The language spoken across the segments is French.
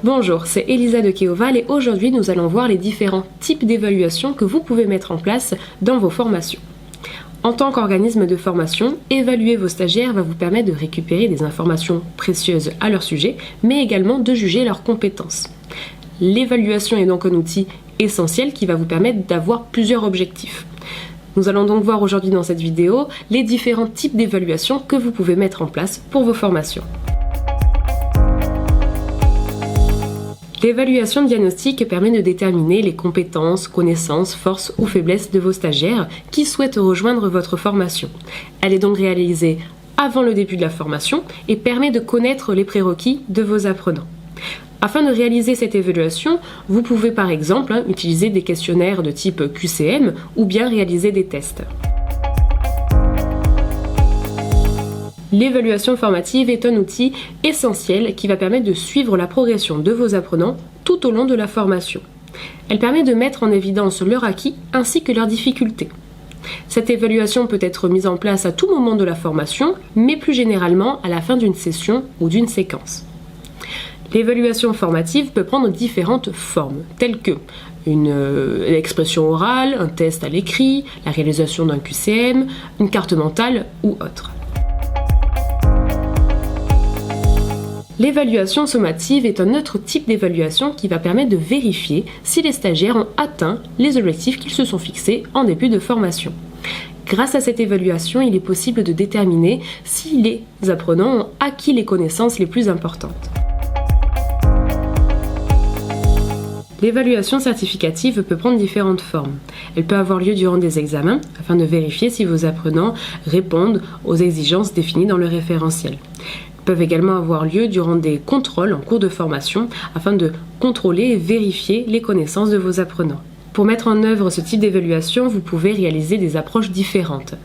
Bonjour, c'est Elisa de Keoval et aujourd'hui nous allons voir les différents types d'évaluations que vous pouvez mettre en place dans vos formations. En tant qu'organisme de formation, évaluer vos stagiaires va vous permettre de récupérer des informations précieuses à leur sujet, mais également de juger leurs compétences. L'évaluation est donc un outil essentiel qui va vous permettre d'avoir plusieurs objectifs. Nous allons donc voir aujourd'hui dans cette vidéo les différents types d'évaluations que vous pouvez mettre en place pour vos formations. L'évaluation diagnostique permet de déterminer les compétences, connaissances, forces ou faiblesses de vos stagiaires qui souhaitent rejoindre votre formation. Elle est donc réalisée avant le début de la formation et permet de connaître les prérequis de vos apprenants. Afin de réaliser cette évaluation, vous pouvez par exemple utiliser des questionnaires de type QCM ou bien réaliser des tests. L'évaluation formative est un outil essentiel qui va permettre de suivre la progression de vos apprenants tout au long de la formation. Elle permet de mettre en évidence leurs acquis ainsi que leurs difficultés. Cette évaluation peut être mise en place à tout moment de la formation, mais plus généralement à la fin d'une session ou d'une séquence. L'évaluation formative peut prendre différentes formes, telles que une expression orale, un test à l'écrit, la réalisation d'un QCM, une carte mentale ou autre. L'évaluation sommative est un autre type d'évaluation qui va permettre de vérifier si les stagiaires ont atteint les objectifs qu'ils se sont fixés en début de formation. Grâce à cette évaluation, il est possible de déterminer si les apprenants ont acquis les connaissances les plus importantes. L'évaluation certificative peut prendre différentes formes. Elle peut avoir lieu durant des examens afin de vérifier si vos apprenants répondent aux exigences définies dans le référentiel. Peuvent également avoir lieu durant des contrôles en cours de formation afin de contrôler et vérifier les connaissances de vos apprenants. Pour mettre en œuvre ce type d'évaluation, vous pouvez réaliser des approches différentes.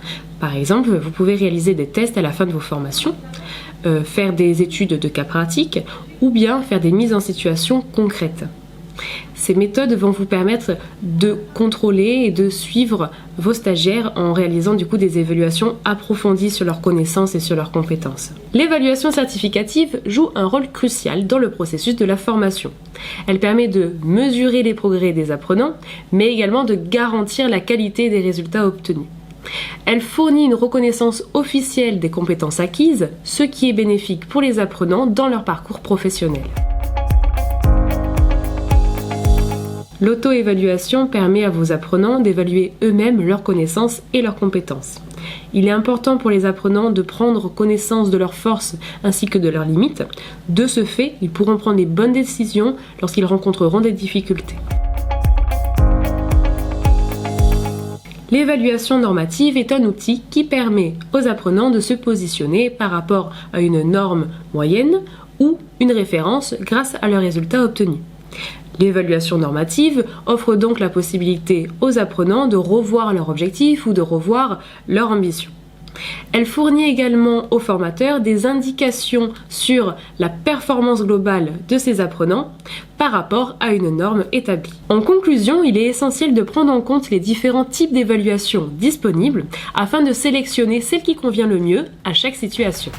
Par exemple, vous pouvez réaliser des tests à la fin de vos formations, faire des études de cas pratiques ou bien faire des mises en situation concrètes. Ces méthodes vont vous permettre de contrôler et de suivre vos stagiaires en réalisant des évaluations approfondies sur leurs connaissances et sur leurs compétences. L'évaluation certificative joue un rôle crucial dans le processus de la formation. Elle permet de mesurer les progrès des apprenants, mais également de garantir la qualité des résultats obtenus. Elle fournit une reconnaissance officielle des compétences acquises, ce qui est bénéfique pour les apprenants dans leur parcours professionnel. L'auto-évaluation permet à vos apprenants d'évaluer eux-mêmes leurs connaissances et leurs compétences. Il est important pour les apprenants de prendre connaissance de leurs forces ainsi que de leurs limites. De ce fait, ils pourront prendre les bonnes décisions lorsqu'ils rencontreront des difficultés. L'évaluation normative est un outil qui permet aux apprenants de se positionner par rapport à une norme moyenne ou une référence grâce à leurs résultats obtenus. L'évaluation normative offre donc la possibilité aux apprenants de revoir leurs objectifs ou de revoir leur ambition. Elle fournit également aux formateurs des indications sur la performance globale de ces apprenants par rapport à une norme établie. En conclusion, il est essentiel de prendre en compte les différents types d'évaluation disponibles afin de sélectionner celle qui convient le mieux à chaque situation.